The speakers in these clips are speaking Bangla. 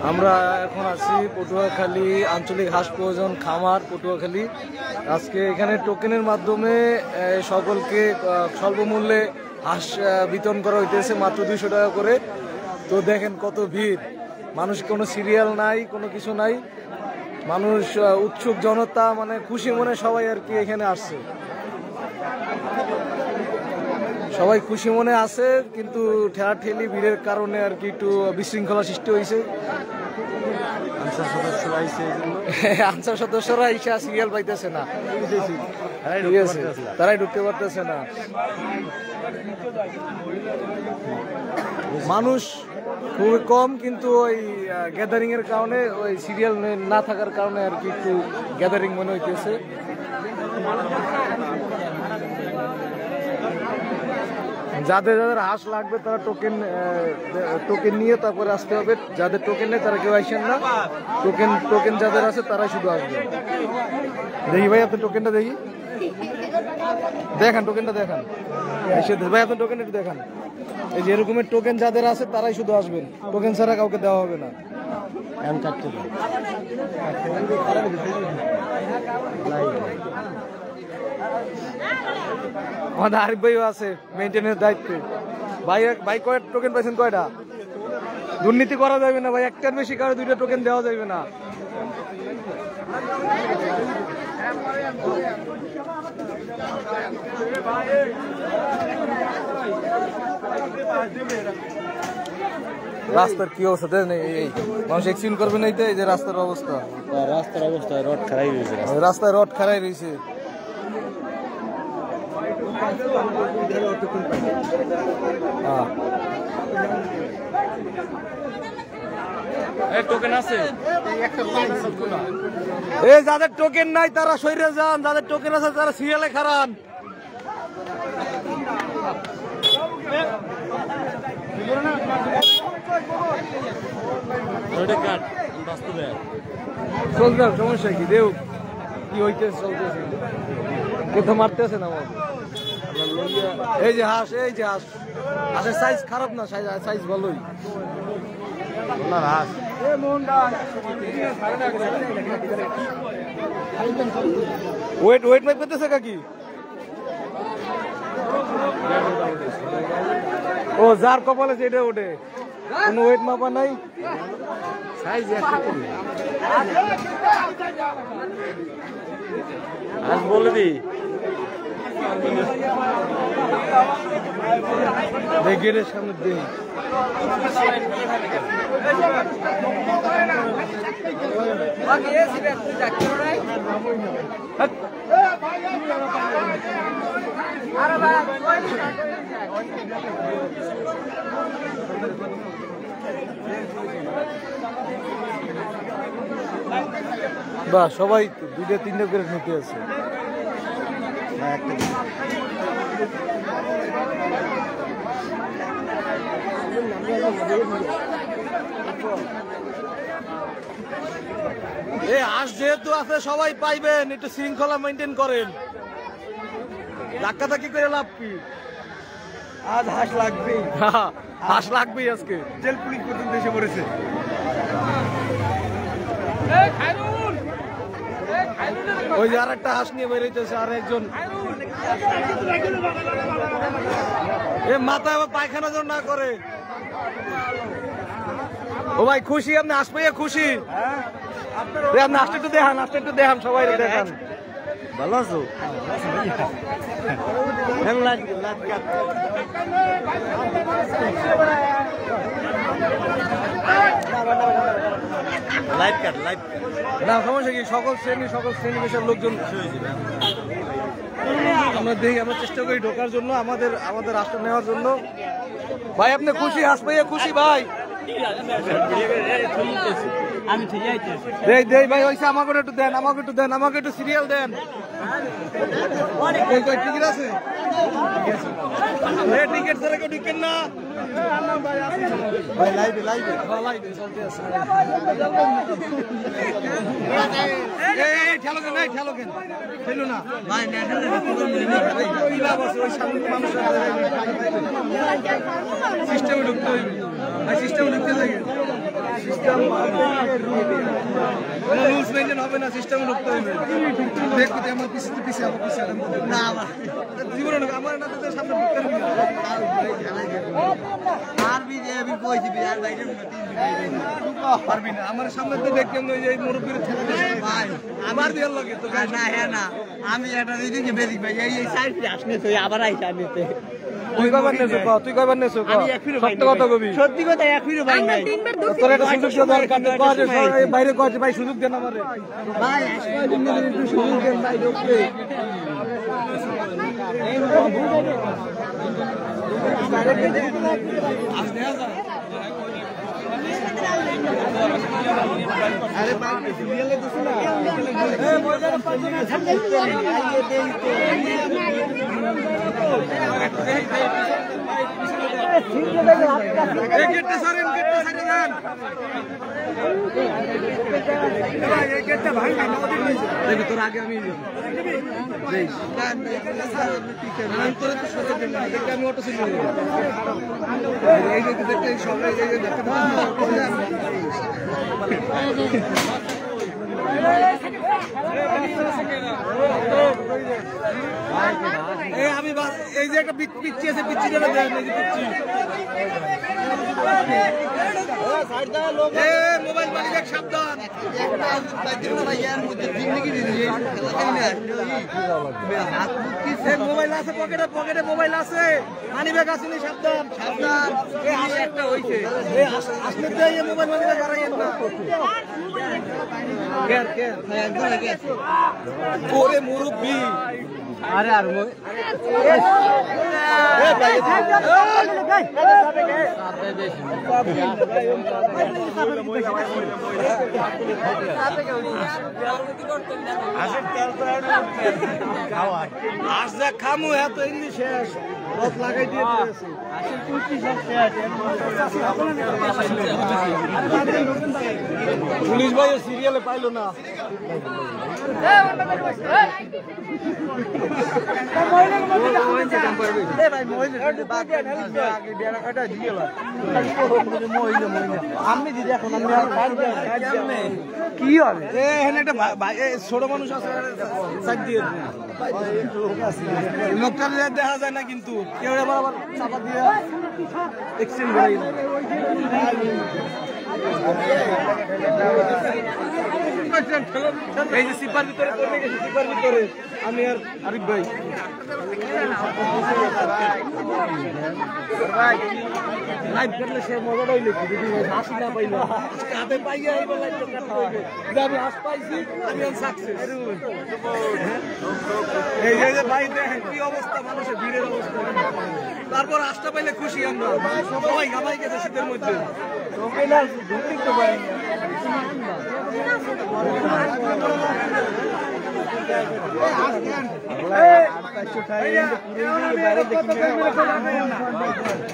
আমরা এখন আছি পটুয়াখালী আঞ্চলিক হাঁস প্রয়োজন খামার পটুয়াখালী। আজকে এখানে টোকেনের মাধ্যমে সকলকে স্বল্প মূল্যে হাঁস বিতরণ করা হইতেছে, মাত্র 200 টাকা করে। তো দেখেন কত ভিড়, মানুষ, কোনো সিরিয়াল নাই, কোনো কিছু নাই, মানুষ উৎসুক জনতা, মানে খুশি মনে সবাই আর কি এখানে আসছে। সবাই খুশি মনে আছে, কিন্তু ঠেলাঠেলি ভিড়ের কারণে আর কি একটু বিশৃঙ্খলা সৃষ্টি হয়েছে। আনসার সদস্যরা ইসা সিরিয়াল পাইতেছে না, ঠিক আছে, তারাই ঢুকতে পারতেছে না। মানুষ খুবই কম, কিন্তু ওই গ্যাদারিং এর কারণে, ওই সিরিয়াল না থাকার কারণে আর কি একটু গ্যাদারিং মনে হইতেছে। যাদের যাদের হাঁস লাগবে তারা টোকেন নিয়ে তারপরে আসতে হবে। যাদের টোকেন নেই তারা কেউ আসেন না। টোকেন যাদের আছে তারাই শুধু আসবে। দেখি ভাই, আপনি টোকেনটা দেখি, দেখান টোকেনটা, দেখান ভাই, আপনি টোকেন একটু দেখান। এই যে এরকমের টোকেন যাদের আছে তারাই শুধু আসবেন, টোকেন ছাড়া কাউকে দেওয়া হবে না। আমাদের আরিফ ভাইও আছে মেইনটেনের দায়িত্বে। ভাই কয়টা টোকেন পাইছেন? কয়টা? দুর্নীতি করা যাবে না ভাই, একটার বেশি কারো 2টা টোকেন দেওয়া যাবে না। রাস্তার কি অবস্থা দেন, এই মানুষ এক্সিডেন্ট করবে না, এই যে রাস্তার অবস্থা, রড খারাই রয়েছে, রাস্তায় রড খারাই রয়েছে। টোকেন আছে, যাদের টোকেন নাই তারা সইরে যান, যাদের টোকেন আছে তারা সিরিয়ালে খারান। চলবে, সমস্যা কি? দেও কি হইতেছে, চলতেছে, কোথাও মারতেছে না আমাকে। এই যে হাঁস, এই যে হাঁস, হাঁসের সাইজ খারাপ না, সাইজ ভালোই। হাঁস ওয়েট মাইপ করতেছে কাকি? ও যার কপালে যেটা ওঠে, কোনো ওয়েট মাপা নাই, সাইজ বলে দি গেটের সামনে দিন। বাহ, সবাই 2টা-3টা করে নিতে আছে। এই হাঁস যেহেতু আছে সবাই পাইবেন, একটু শৃঙ্খলা মেনটেন করেন, ধাক্কাধাক্কি করে লাভ কি? আজ হাঁস লাগবেই, হাঁস লাগবেই আজকে। জেল পুলিশ পর্যন্ত এসে পড়েছে। ওই যে আর একটা হাঁস নিয়ে বেরোইতেছে আর একজন, মাথায় আবার পায়খানা যেন না করে। ও ভাই খুশি, আপনি হাঁস পাইয়া খুশি? আপনি হাঁসটা একটু দেখান, হাঁসটা একটু দেখান, সবাই দেখান। ভালো আছো? না সমস্যা কি, সকল শ্রেণী পেশার লোকজন আমরা দেখি, আমরা চেষ্টা করি ঢোকার জন্য, আমাদের রাষ্ট্র নেওয়ার জন্য। ভাই আপনি খুশি, হাঁস পাইয়া খুশি ভাই? ভাই হয়েছে, আমাকে একটু দেন, আমাকে একটু সিরিয়াল দেন। টিকিট আছে? টিকিট ছাড়া কেউ ঢুকেন না ভাই, লাইভে চলতে আছে। ঠেলো না ভাই, সিস্টেমে ঢুকতে হইবে ভাই, সিস্টেমে সিস্টেম রুলস মেনটেন হবে না, সিস্টেম রুখতে হবে। দেখতে আমার পিছিয়ে আমার পিছিয়ে না আমার জীবনে আমার না তোদের সামনে ঢুকতে পারবি যে আমি কইছি বিয়ার বাইরে পারবি না আমার সামনে তো দেখলাম ওই যে মুরব্বির ছেলে ভাই আমার দেওয়ার লাগে তো না হ্যাঁ না আমি এটা দিকে বেরিয়ে ভাই এই সাইডে আসনে তো আবার আইসা নিতে তুই কবার নেছো ক তুই কবার নেছো ক সত্য কথা কবি সত্যি কথা এক ফিরে ভাই নাই তোর একটা সুযোগ দরকার কয় বাইরে কয় ভাই সুযোগ দেন আমারে ভাই আজকে দিন একটু সুযোগ দেন ভাই ঢুকতে আরে ভাই সিরিয়ালে দিছ না এ মজার পাঁচ না ছাড়তে আইয়ে দেই তো গেটটা সরেন দেন এই গেটটা ভাই না দেখি তোর আগে আমি দেই আমি তোর তো সরে দেন না দেখি আমি অটো সিল এই যে দেখতে সব এই যে দেখতে আমি এই যে একটা পিচ্ছি আছে পিচ্ছি দেবে পিচ্ছি মোবাইল মালিক সাবধান মোবাইল আছে পকেটে মোবাইল আছে মানি ব্যাগ আসেনি সাবধান সাবধান একটা হয়েছে আসলে মোবাইল মানি ব্যাগ হারাইয়েন না ওরে মুরব্বি আরে আর খামু এত এমনি শেষ লাগাই দিয়ে পুলিশ ভাই সিরিয়ালে পাইলো না কি হবে ছোট মানুষ আছে লোকটা দেখা যায় না কিন্তু কেউ আবার চাপা দিয়ে এক্সচেঞ্জ করে এই যে সিপার ভিতরে করে গেছি সিপার ভিতরে আমি আর আরিফ ভাই লাইভ করলে সে মজাটাই লিখি যদি হাসি না পাইল হাতে পাইয়া এইবার লাইভ করতে হবে আমি হাস পাইছি আমি সাকসেস এই যে ভাই দেখেন কি অবস্থা মানুষের ভিড়ের অবস্থা তারপর হাসটা পাইলে খুশি আমরা সবাই গামাই গেছে শীতের মধ্যে ঢুকতে পারি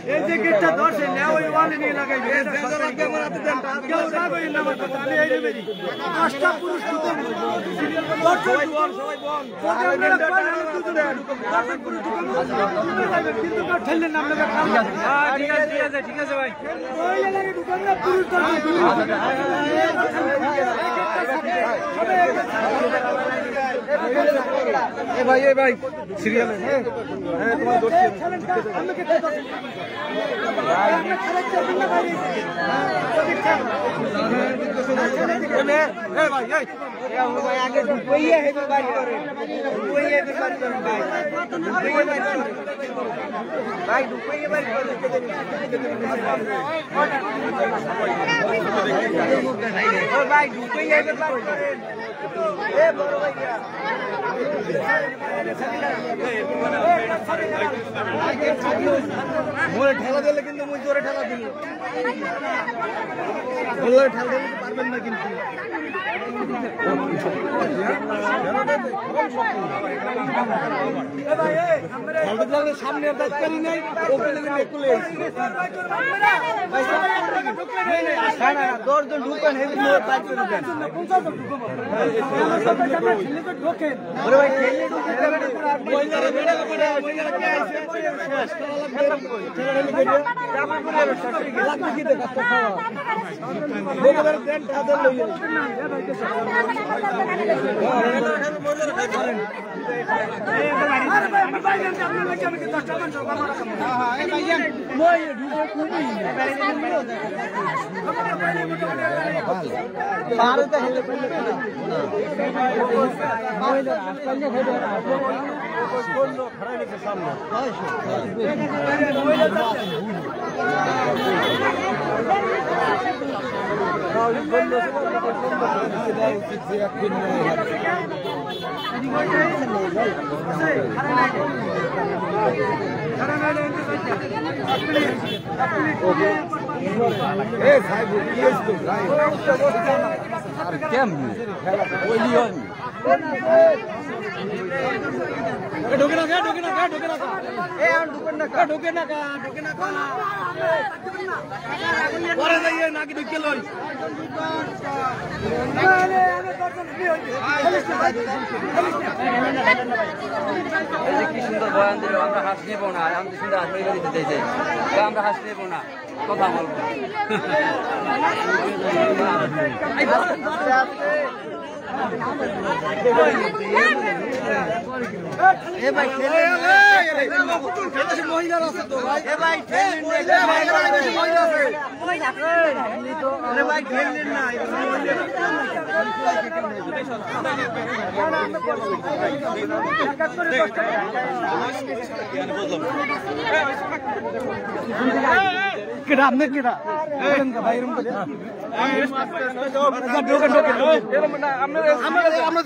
এই যে গেটটা ধরছে না ওই ওয়ালে নিয়ে লাগাইবে দশটা পুরুষ ঠেললেন না ঠিক আছে ভাই ভাই এ ভাই সিরিয়াল তোমার মোরে ঠেলা দিলে কিন্তু মুই জোরে ঠেলা দিল ঠেলা দিতে পারবেন না কিন্তু সামনে নাই 10 জন ঢুকেন বাইক করে ঢুকেন ওরে ভাই খেলে কি সুন্দর বয়ান দিল আমরা হাস নেব না আমি সুন্দর হাস দিতে চাই আমরা হাস নেব না কথা বলবো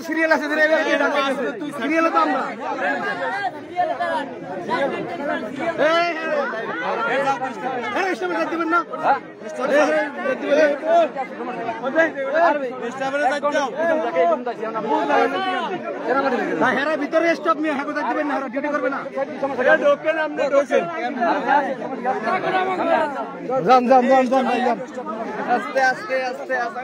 সিরিয়াল আছে সিরিয়াল তো আমরা দিবেন না হেরা ভিতরে স্টপ নিয়ে হাঁকু দিবেন না ডিউটি করবে না আস্তে আস্তে আস্তে আস্তে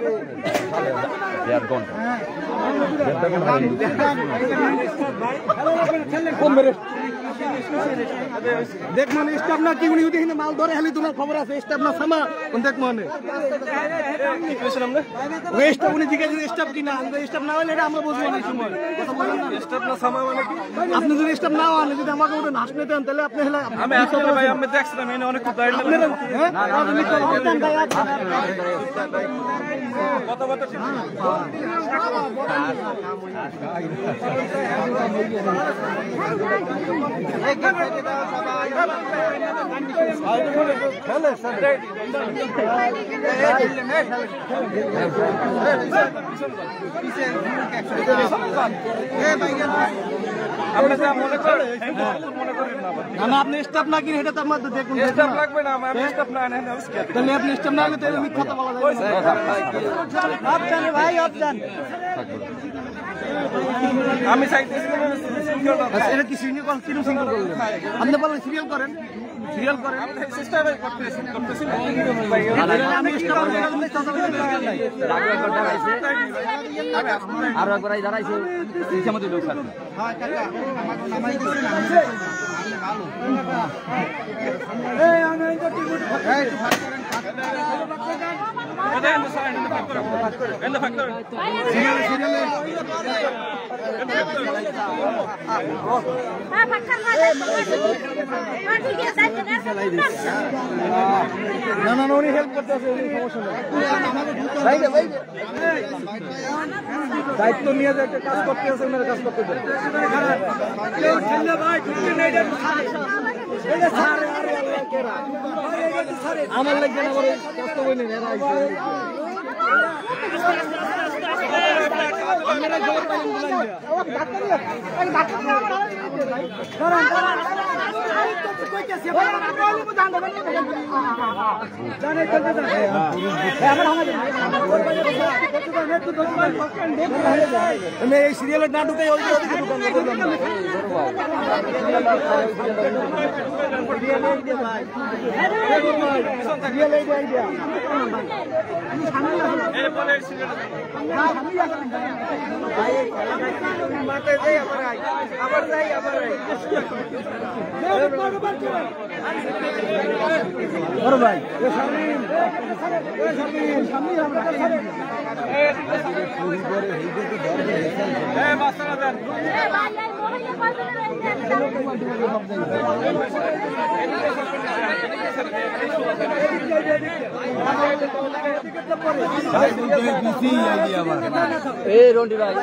দেখ মানে স্টাফ না কি উনি যদি মাল ধরে হেলি তোমার খবর আছে স্টাফ না সামা দেখ মানে স্টাফ উনি জিজ্ঞাসা স্টাফ কিনা স্টাফ না হলে এটা আমরা বুঝবো না সময় স্টাফ না সামা মানে কি আপনি যদি স্টাফ না হন যদি আমাকে ওটা নাচ নিতে দেন তাহলে আপনি হেলা আমি আসলে ভাই আমি দেখছিলাম এনে অনেক কথা কত কত আপনি স্টাফ না কিনে এটা তো আমাদের দেখুন স্টাফ লাগবে না আমি স্টাফ না তাহলে আপনি স্টাফ না হলে তাহলে মিথ্যা কথা বলা যাবে অপশন ভাই অপশন আমি এটা কি সিরিয়াল করেন কিরকম সিঙ্গেল করলেন আপনি বলেন সিরিয়াল করেন সিরিয়াল করেন আরো একবার দাঁড়াইছে লোক না না উনি হেল্প করতে আছে দায়িত্ব নিয়ে যে একটা কাজ করতে আছে ওনার কাজ করতে আমার লাগবে না কষ্ট বলি আপনারা এই সিরিয়ালের না ঢুকে ওই ভাই রন্ডি ভাই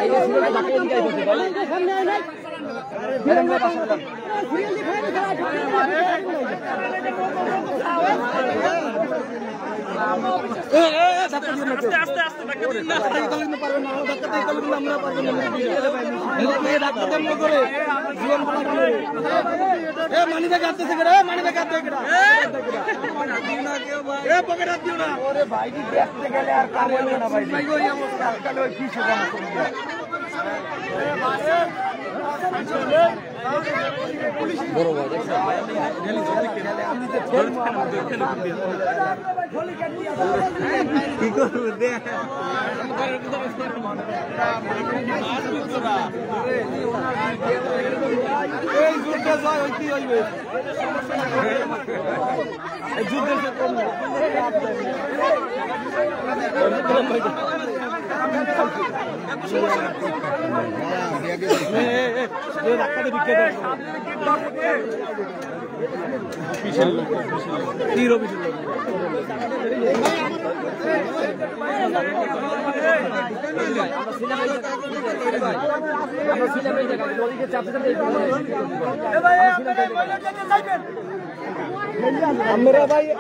কি করবো দেখ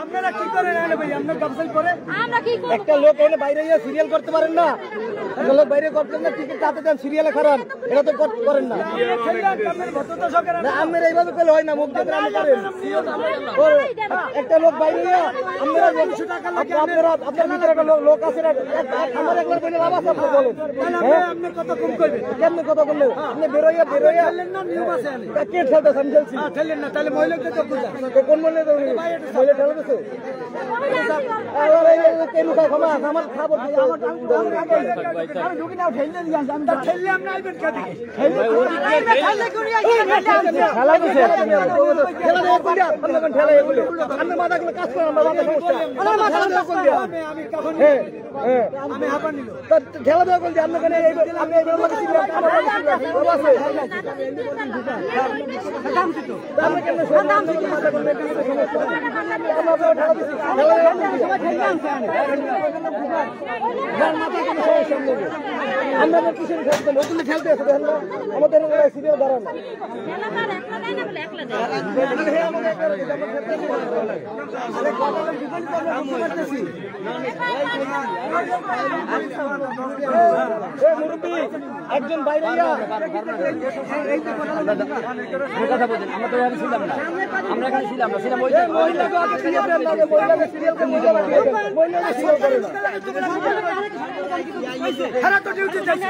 আপনারা কি করেন ভাই? আপনার ব্যবসায়ী করে একটা লোক এনে বাইরে সিরিয়াল করতে পারেন না, একটা লোক বাইরে করতেন না, টিকিট কাটতে দেন, সিরিয়ালে খারাপ, এটা তো করেন না। আপনার এইভাবে পেলে হয় না, মুখ দিয়ে করেন। একটা লোক বাইরে আপনার ভিতরে একটা লোক আছে, আমার একবার বলে লাভ আছে, আপনি বলেন আপনি কত কম করবেন, কেমনি কত করলেন? আপনি বেরোইয়া কে ঠেলতেছে? আমি খেলছি ঠেলেন না, তাহলে মহিলাকে কোন মহিলা মহিলা ঠেলে দিচ্ছে? আমার খাবার মাথাগুলো কাজ করেন, ঠেলা দেওয়া করছি আপনার আমরা কিসের খেলতেন? ওগুলো খেলতে আসে দেখেন না, আমাদের সিরিয়াল দাঁড়ান না। একজন বাইরে কথা বলছেন, আমরা তো এখানে ছিলাম না, আমরা এখানে ছিলাম না, ছিলাম মহিলাকে সিরিয়াল করে না। খেলা তো ডিউটি থাকছে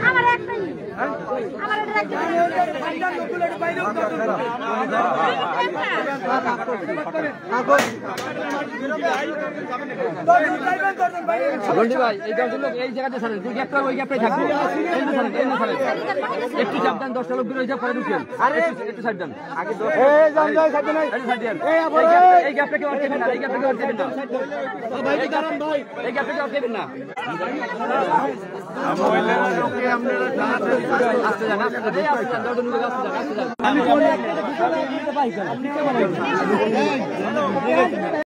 আমার একটাই আমার রন্ডি ভাই এই জায়গাতে ছাড়েন, যে গ্যাপটা ওই গ্যাপটাই থাকবে, একটু চাপ দেন, 10টা লোক বেরোয় যা পরে ঢুকেন, একটু সাইড দেন, আগে এই গ্যাপটা কেউ আটকেবেন না, এই গ্যাপটা কেউ আটকেবেন না, এই গ্যাপটা কেউ আটকেবেন না। আসতে যান, আসতে যান, আসতে যান।